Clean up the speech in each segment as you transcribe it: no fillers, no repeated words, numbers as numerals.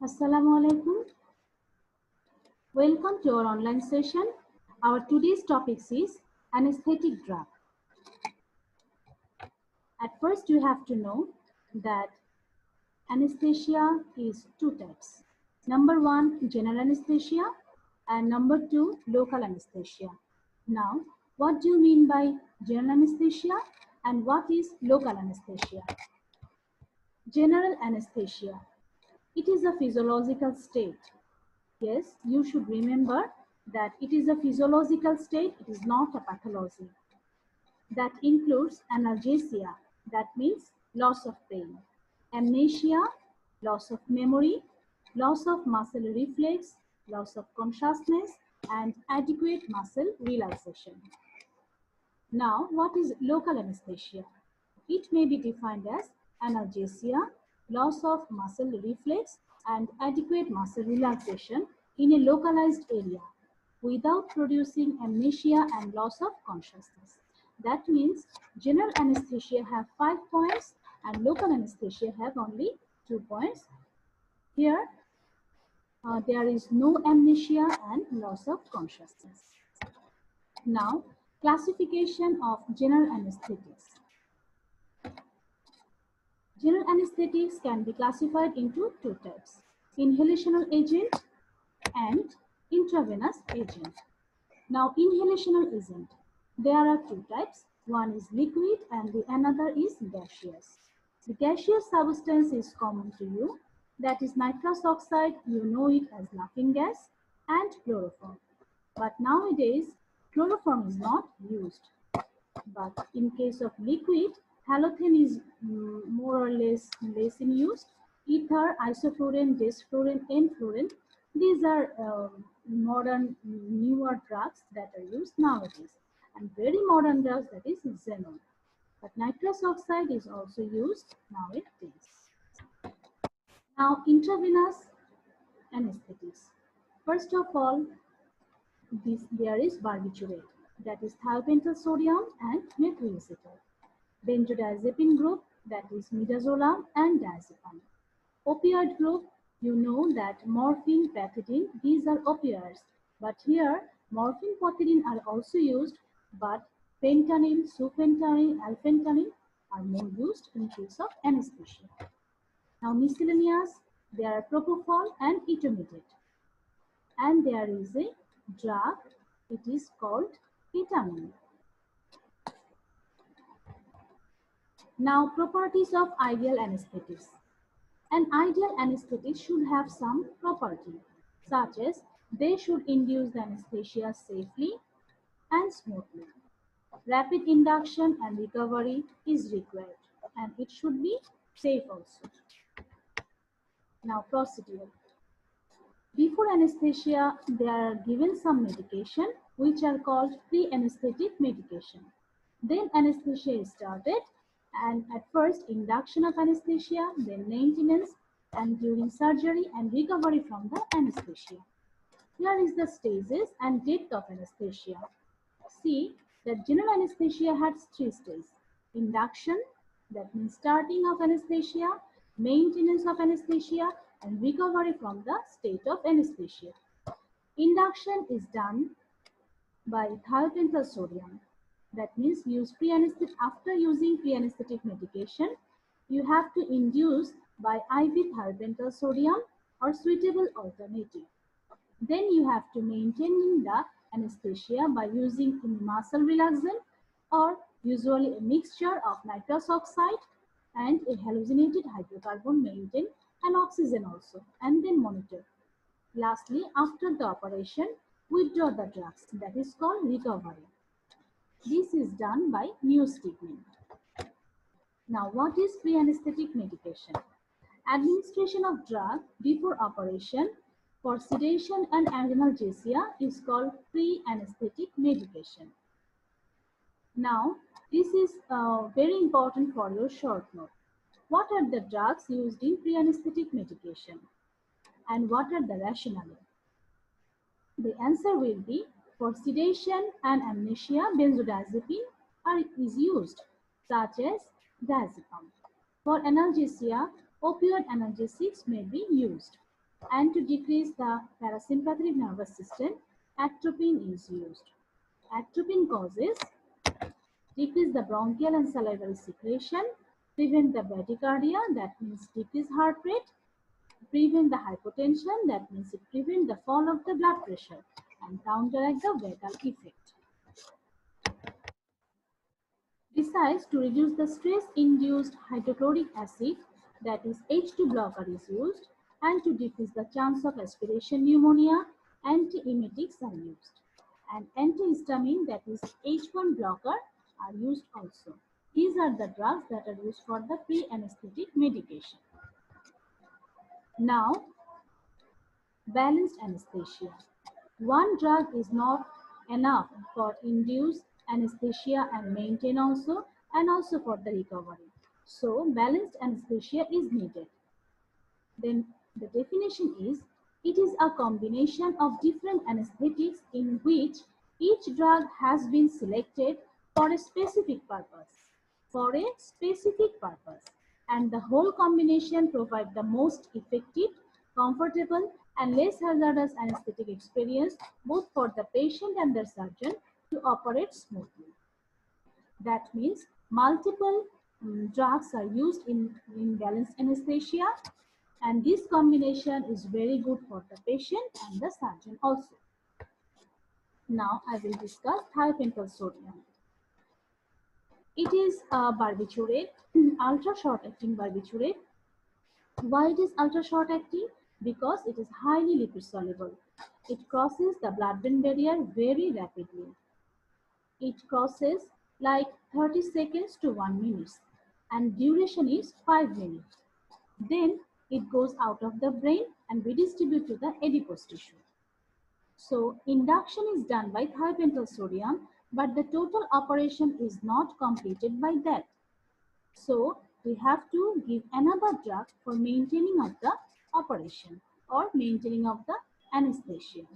Assalamu alaikum. Welcome to our online session. Our today's topic is anesthetic drug. At first, you have to know that anesthesia is two types. Number one, general anesthesia, and number two, local anesthesia. Now, what do you mean by general anesthesia and what is local anesthesia? General anesthesia. It is a physiological state. Yes, you should remember that it is a physiological state, it is not a pathology. That includes analgesia, that means loss of pain, amnesia, loss of memory, loss of muscle reflex, loss of consciousness, and adequate muscle relaxation. Now, what is local anesthesia? It may be defined as analgesia, loss of muscle reflex, and adequate muscle relaxation in a localized area without producing amnesia and loss of consciousness. That means general anesthesia have 5 points and local anesthesia have only 2 points. Here, there is no amnesia and loss of consciousness. Now, classification of general anesthetics. General anesthetics can be classified into two types, inhalational agent and intravenous agent. Now, inhalational agent, there are two types. One is liquid and the another is gaseous. The gaseous substance is common to you, that is nitrous oxide, you know it as laughing gas, and chloroform. But nowadays, chloroform is not used. But in case of liquid, halothane is more or less in use. Ether, isoflurane, desflurane, enflurane, these are modern, newer drugs that are used nowadays. And very modern drugs, that is xenon. But nitrous oxide is also used nowadays. Now, intravenous anesthetics. First of all, there is barbiturate, that is thiopental sodium and methylacetone. Benzodiazepine group, that is midazolam and diazepam. Opioid group, you know that morphine, pethidine, these are opioids. But here, morphine, pethidine are also used, but fentanyl, sufentanil, alfentanil are more used in case of anesthesia. Now miscellaneous, there are propofol and etomidate. And there is a drug, it is called ketamine. Now, properties of ideal anesthetics. An ideal anesthetic should have some property, such as they should induce the anesthesia safely and smoothly. Rapid induction and recovery is required, and it should be safe also. Now, procedure. Before anesthesia, they are given some medication which are called pre-anesthetic medication. Then anesthesia is started, and at first induction of anesthesia, then maintenance, and during surgery and recovery from the anesthesia. Here is the stages and depth of anesthesia. See that general anesthesia has 3 stages. Induction, that means starting of anesthesia, maintenance of anesthesia, and recovery from the state of anesthesia. Induction is done by thiopental sodium. That means after using pre-anesthetic medication, you have to induce by IV thiopental sodium or suitable alternative. Then you have to maintain the anesthesia by using muscle relaxant or usually a mixture of nitrous oxide and a hallucinated hydrocarbon maintain and oxygen also, and then monitor. Lastly, after the operation, withdraw the drugs, that is called recovery. This is done by neostigmine. Now, what is pre-anesthetic medication? Administration of drug before operation for sedation and analgesia is called pre-anesthetic medication. Now, this is very important for your short note. What are the drugs used in pre-anesthetic medication? And what are the rationale? The answer will be for sedation and amnesia, benzodiazepine is used, such as diazepam. For analgesia, opioid analgesics may be used. And to decrease the parasympathetic nervous system, atropine is used. Atropine causes decrease the bronchial and salivary secretion, prevent the bradycardia, that means decrease heart rate, prevent the hypotension, that means it prevent the fall of the blood pressure, and counteract the vagal effect. Besides, to reduce the stress-induced hydrochloric acid, that is H2 blocker is used, and to decrease the chance of aspiration pneumonia, antiemetics are used. And antihistamine, that is H1 blocker, are used also. These are the drugs that are used for the pre-anesthetic medication. Now, balanced anesthesia. One drug is not enough for induce anesthesia and maintain also, and also for the recovery. So balanced anesthesia is needed. Then the definition is, it is a combination of different anesthetics in which each drug has been selected for a specific purpose. For a specific purpose. And the whole combination provide the most effective, comfortable, and less hazardous anesthetic experience both for the patient and the surgeon to operate smoothly. That means multiple drugs are used in balanced anesthesia, and this combination is very good for the patient and the surgeon also. Now I will discuss thiopental sodium. It is a barbiturate, ultra short acting barbiturate. Why it is ultra short acting? Because it is highly lipid soluble. It crosses the blood-brain barrier very rapidly. It crosses like 30 seconds to 1 minute, and duration is 5 minutes. Then it goes out of the brain and redistribute to the adipose tissue. So induction is done by thiopental sodium, but the total operation is not completed by that. So we have to give another drug for maintaining of the operation or maintaining of the anesthesia.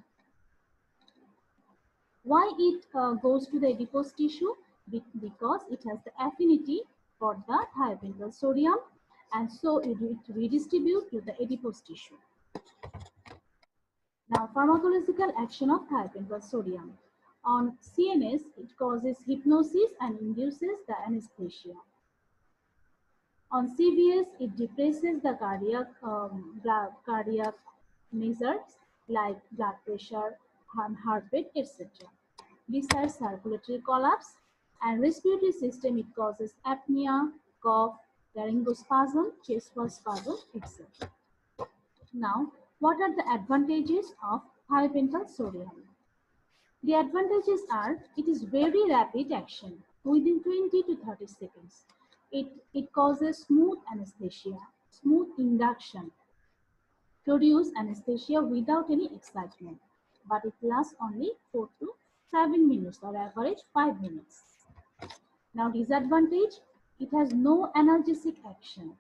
Why it goes to the adipose tissue? Because it has the affinity for the thiopental sodium, and so it redistributes to the adipose tissue. Now, pharmacological action of thiopental sodium. On CNS, it causes hypnosis and induces the anesthesia. On CVS, it depresses the cardiac measures like blood pressure, heart rate, etc. Besides circulatory collapse and respiratory system, it causes apnea, cough, laryngospasm, chest wall spasm, etc. Now, what are the advantages of thiopental sodium? The advantages are, it is very rapid action within 20 to 30 seconds. It causes smooth anesthesia, smooth induction, produce anesthesia without any excitement, but it lasts only 4 to 7 minutes or average 5 minutes. Now disadvantage, it has no analgesic action.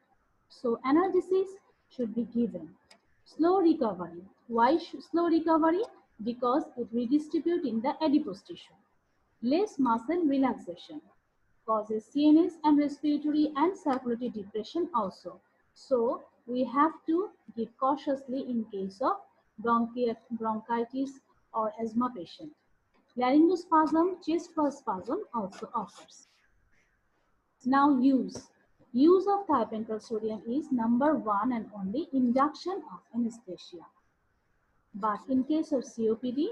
So analgesics should be given. Slow recovery. Why slow recovery? Because it redistributes in the adipose tissue. Less muscle relaxation causes CNS and respiratory and circulatory depression also. So we have to give cautiously in case of bronchitis or asthma patient. Laryngospasm, chest wall spasm also occurs. Now use. Use of thiopental sodium is number one and only induction of anesthesia. But in case of COPD,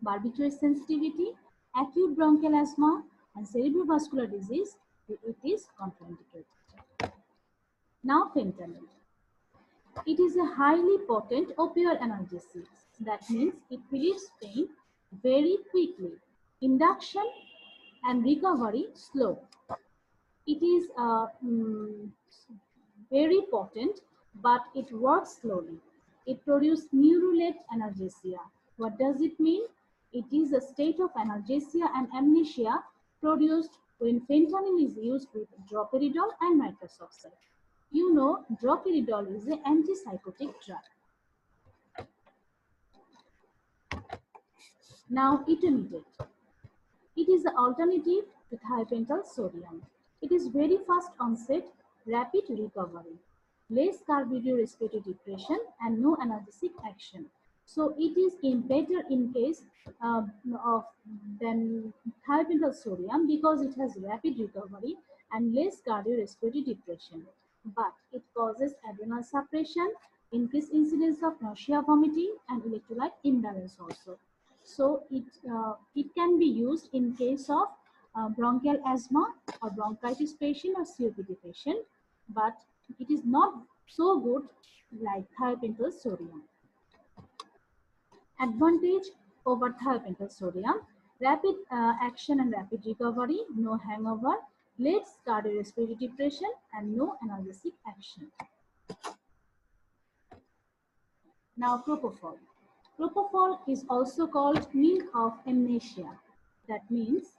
barbiturate sensitivity, acute bronchial asthma, and cerebrovascular disease, it is contraindicated. Now fentanyl. It is a highly potent opioid analgesic. That means it relieves pain very quickly. Induction and recovery slow. It is very potent, but it works slowly. It produces neurulate analgesia. What does it mean? It is a state of analgesia and amnesia produced when fentanyl is used with droperidol and nitrous oxide. You know, droperidol is an antipsychotic drug. Now, etomidate. It is the alternative to thiopental sodium. It is very fast onset, rapid recovery. less cardiorespiratory depression, and no analgesic action. So it is better in case uh, of than thiopentol sodium because it has rapid recovery and less cardiorespiratory depression. But it causes adrenal suppression, increased incidence of nausea, vomiting, and electrolyte imbalance also. So it can be used in case of bronchial asthma or bronchitis patient or COPD patient, but it is not so good like thiopentol sodium. Advantage over thiopentol sodium: rapid action and rapid recovery, no hangover, less cardiorespiratory depression, and no analgesic action. Now propofol. Propofol is also called milk of amnesia. That means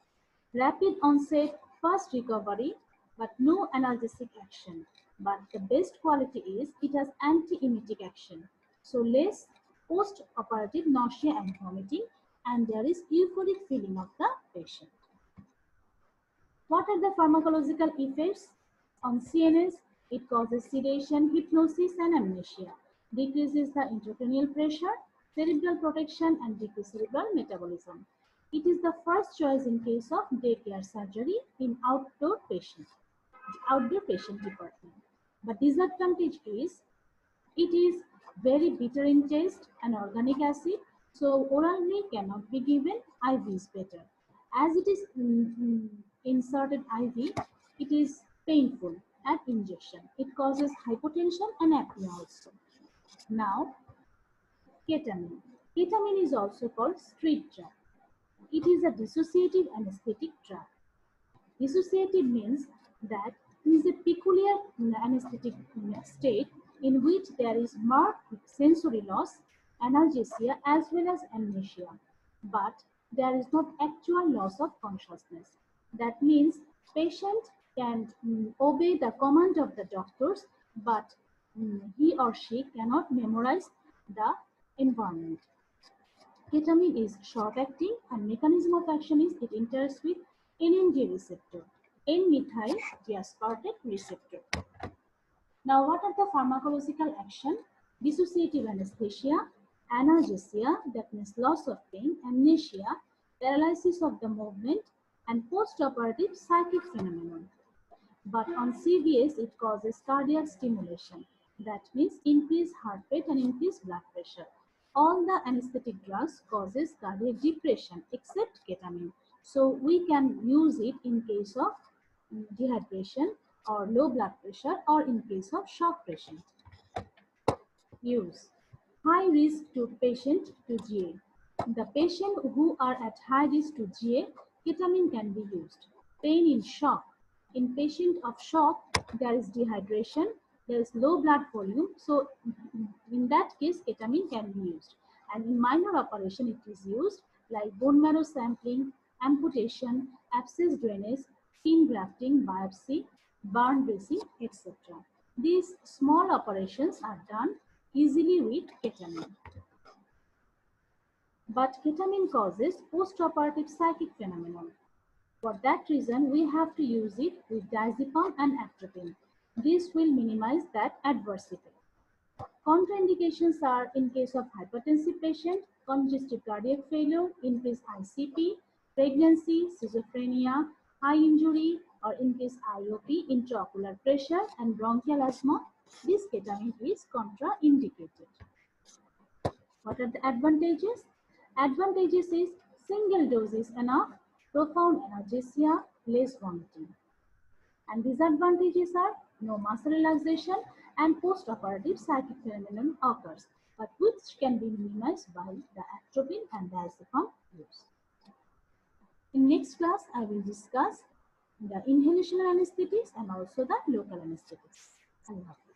rapid onset, fast recovery, but no analgesic action. But the best quality is it has anti-emetic action. So less post-operative nausea and vomiting, and there is euphoric feeling of the patient. What are the pharmacological effects on CNS? It causes sedation, hypnosis, and amnesia, decreases the intracranial pressure, cerebral protection, and decreases cerebral metabolism. It is the first choice in case of daycare surgery in outdoor patient department. But disadvantage is it is very bitter in taste and organic acid, so orally cannot be given. IV is better. As it is inserted IV, it is painful at injection. It causes hypotension and apnea also. Now, ketamine. Ketamine is also called street drug. It is a dissociative anesthetic drug. Dissociative means that it is a peculiar anesthetic state in which there is marked sensory loss, analgesia, as well as amnesia, but there is not actual loss of consciousness. That means patient can obey the command of the doctors, but he or she cannot memorize the environment. Ketamine is short-acting and mechanism of action is it interacts with NMDA receptor, N-methyl diaspartate receptor. Now, what are the pharmacological action? Dissociative anesthesia, analgesia, that means loss of pain, amnesia, paralysis of the movement, and post-operative psychic phenomenon. But on CVS, it causes cardiac stimulation. That means increased heart rate and increased blood pressure. All the anesthetic drugs causes cardiac depression except ketamine. So we can use it in case of dehydration or low blood pressure or in case of shock patient. Use. High risk to patient to GA. The patient who are at high risk to GA, ketamine can be used. Pain in shock. In patient of shock, there is dehydration, there is low blood volume. So in that case, ketamine can be used. And in minor operation, it is used like bone marrow sampling, amputation, abscess drainage, skin grafting, biopsy, burn dressing, etc. These small operations are done easily with ketamine. But ketamine causes post-operative psychic phenomenon. For that reason, we have to use it with diazepam and atropine. This will minimize that adverse effect. Contraindications are in case of hypertensive patient, congestive cardiac failure, increased ICP, pregnancy, schizophrenia, eye injury, or in case IOP, intraocular pressure, and bronchial asthma. This ketamine is contraindicated. What are the advantages? Advantages is single dose is enough, profound analgesia, less vomiting. And disadvantages are no muscle relaxation and post-operative psychic phenomenon occurs, but which can be minimized by the atropine and diazepam use. In next class, I will discuss the inhalational anesthetics and also the local anesthetics. Allah Hafiz.